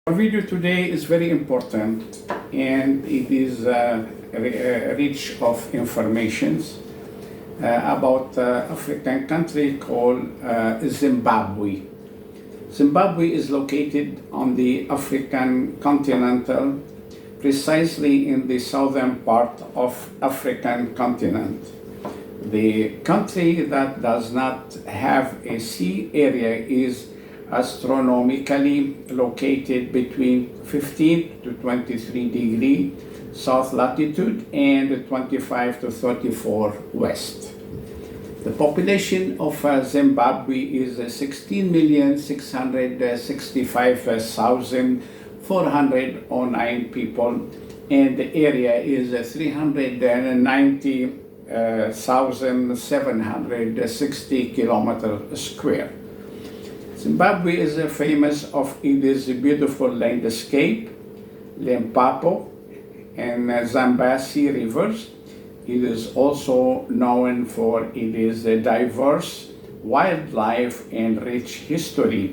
Our video today is very important and it is rich of informations about African country called Zimbabwe. Zimbabwe is located on the African continental, precisely in the southern part of African continent. The country that does not have a sea area is astronomically located between 15 to 23 degree south latitude and 25 to 34 west. The population of Zimbabwe is 16,665,409 people, and the area is 390,760 kilometers square. Zimbabwe is famous of its beautiful landscape, Limpopo and Zambezi rivers. It is also known for its diverse wildlife and rich history.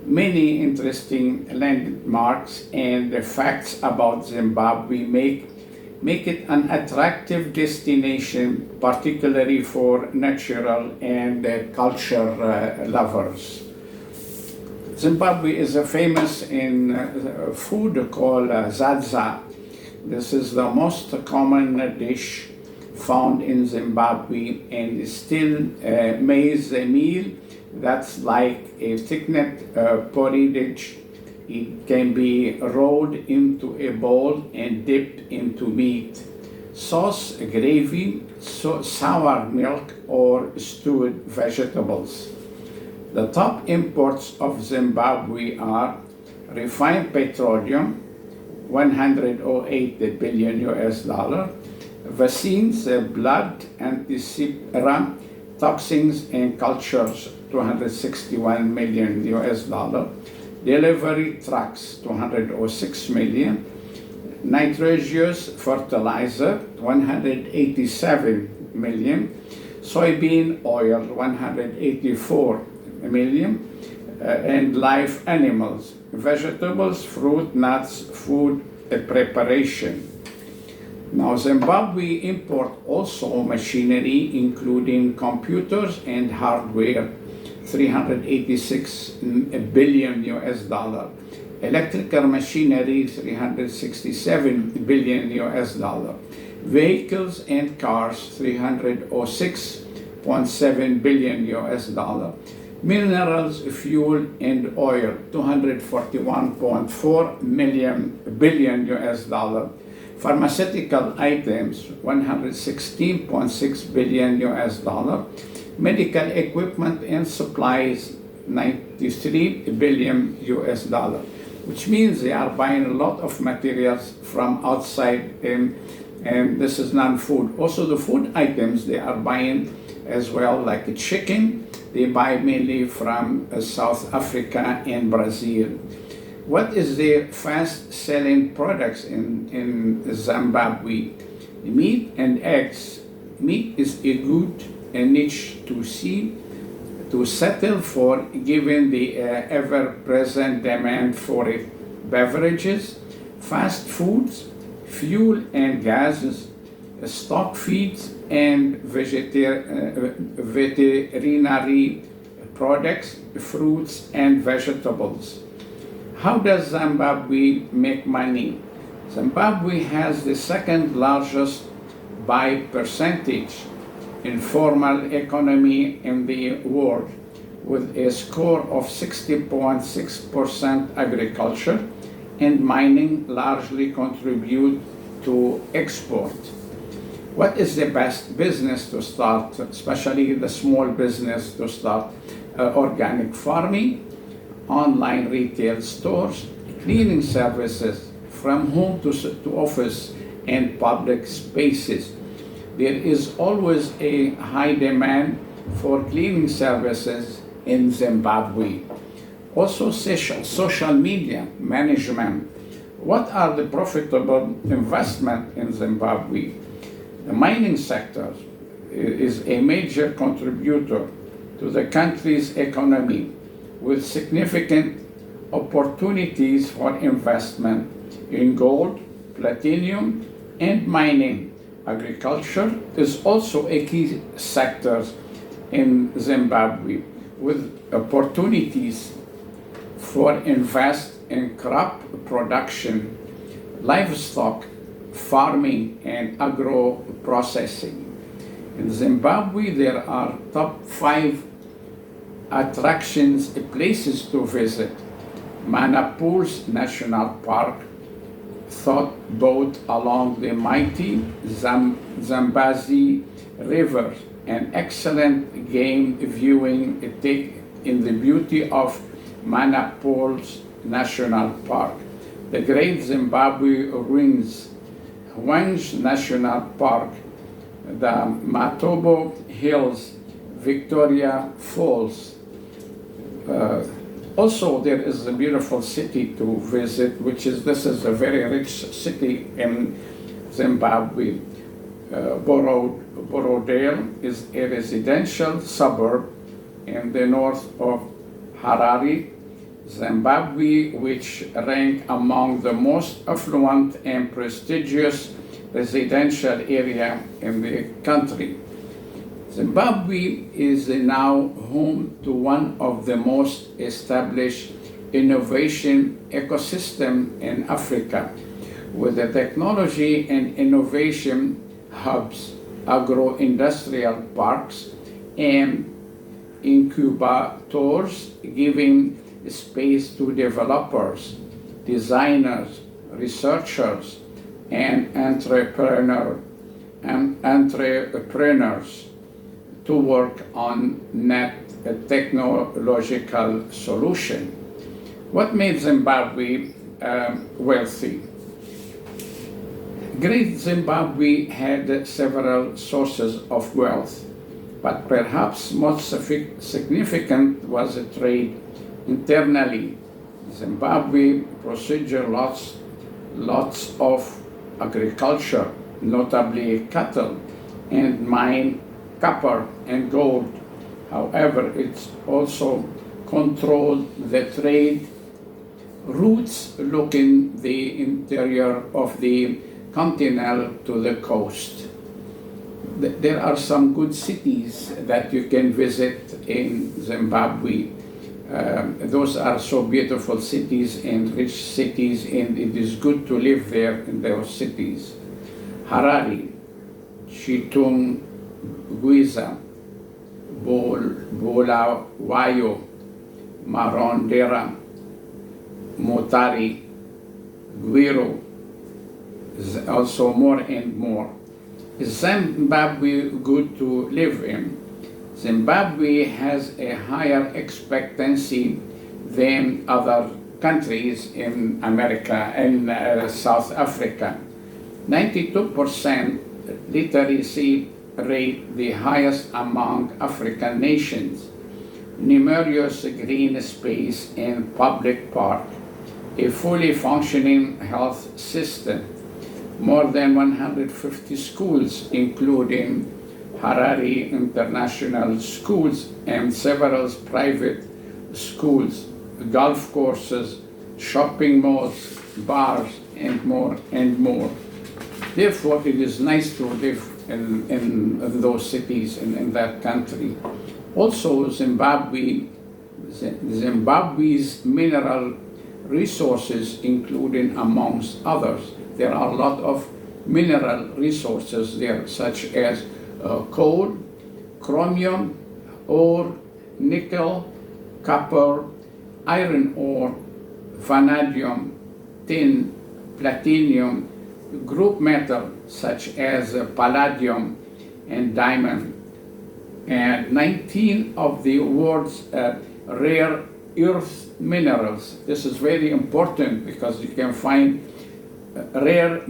Many interesting landmarks and facts about Zimbabwe make it an attractive destination, particularly for natural and culture lovers. Zimbabwe is famous in food called zadza. This is the most common dish found in Zimbabwe and is still maize meal that's like a thickened porridge. It can be rolled into a bowl and dipped into meat, sauce, gravy, sour milk, or stewed vegetables. The top imports of Zimbabwe are refined petroleum, 108 billion US dollar, vaccines, blood, anti-serum, toxins, and cultures, 261 million US dollar, delivery trucks, 206 million, nitrogenous fertilizer, 187 million, soybean oil, 184 million, and live animals, vegetables, fruit, nuts, food preparation. Now, Zimbabwe import also machinery, including computers and hardware, 386 billion US dollar. Electrical machinery, 367 billion US dollar. Vehicles and cars, 306.7 billion US dollar. Minerals, fuel, and oil, 241.4 billion US dollar. Pharmaceutical items, 116.6 billion US dollar. Medical equipment and supplies, 93 billion US dollar, which means they are buying a lot of materials from outside, and this is non-food. Also, the food items they are buying as well, like chicken, they buy mainly from South Africa and Brazil. What is the fast-selling products in Zimbabwe? Meat and eggs. Meat is a good niche to settle for, given the ever-present demand for it. Beverages, fast foods, fuel and gases, stock feeds, and veterinary products, fruits and vegetables. How does Zimbabwe make money? Zimbabwe has the second largest by percentage informal economy in the world, with a score of 60.6% agriculture, and mining largely contribute to export. What is the best business to start, especially the small business to start? Organic farming, online retail stores, cleaning services from home to office, and public spaces. There is always a high demand for cleaning services in Zimbabwe. Also, social media management. What are the profitable investments in Zimbabwe? The mining sector is a major contributor to the country's economy, with significant opportunities for investment in gold, platinum, and mining. Agriculture is also a key sector in Zimbabwe, with opportunities for invest in crop production, livestock farming, and agro processing. In Zimbabwe, there are top 5 attractions, places to visit. Mana Pools National Park, thought boat along the mighty Zambezi River, an excellent game viewing in the beauty of Mana Pools National Park. The Great Zimbabwe Ruins, Hwange National Park, the Matobo Hills, Victoria Falls. Also, there is a beautiful city to visit, this is a very rich city in Zimbabwe. Borodale is a residential suburb in the north of Harare, Zimbabwe, which rank among the most affluent and prestigious residential area in the country. Zimbabwe is now home to one of the most established innovation ecosystem in Africa, with the technology and innovation hubs, agro-industrial parks, and incubators giving space to developers, designers, researchers, and entrepreneurs to work on net technological solution. What made Zimbabwe wealthy? Great Zimbabwe had several sources of wealth, but perhaps most significant was the trade internally. Zimbabwe produced lots of agriculture, notably cattle, and mine copper and gold. However, it also controlled the trade routes looking the interior of the continent to the coast. There are some good cities that you can visit in Zimbabwe. Those are so beautiful cities and rich cities, and it is good to live there in those cities. Harare, Chitung, Guiza, Bulawayo, Marondera, Mutare, Gwiru, also more and more. Is Zimbabwe good to live in? Zimbabwe has a higher expectancy than other countries in America and South Africa. 92% literacy rate, the highest among African nations. Numerous green space and public park. A fully functioning health system. More than 150 schools, including Harare International Schools and several private schools, golf courses, shopping malls, bars, and more and more. Therefore, it is nice to live in those cities and in that country. Also, Zimbabwe's mineral resources, including amongst others, there are a lot of mineral resources there, such as coal, chromium, ore, nickel, copper, iron ore, vanadium, tin, platinum, group metal such as palladium and diamond, and 19 of the world's rare earth minerals. This is very important because you can find rare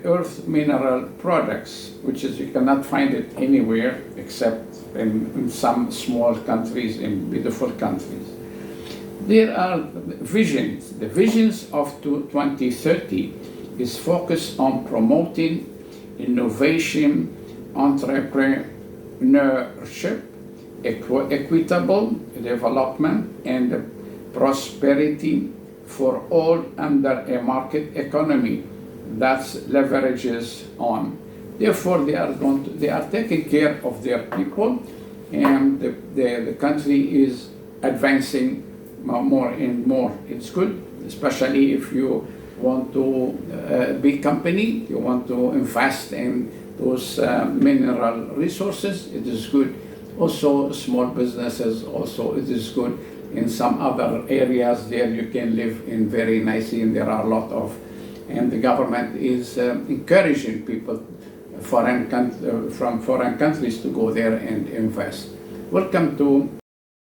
earth mineral products, which is you cannot find it anywhere except in some small countries, in beautiful countries. There are visions. The visions of 2030 is focused on promoting innovation, entrepreneurship, equitable development, and prosperity for all under a market economy that leverages on. Therefore, they are taking care of their people, and the country is advancing more and more. It's good, especially if you want to big company, you want to invest in those mineral resources, it is good. Also, small businesses, also it is good. In some other areas there you can live in very nicely, and there are a lot of, and the government is encouraging people from foreign countries to go there and invest. Welcome to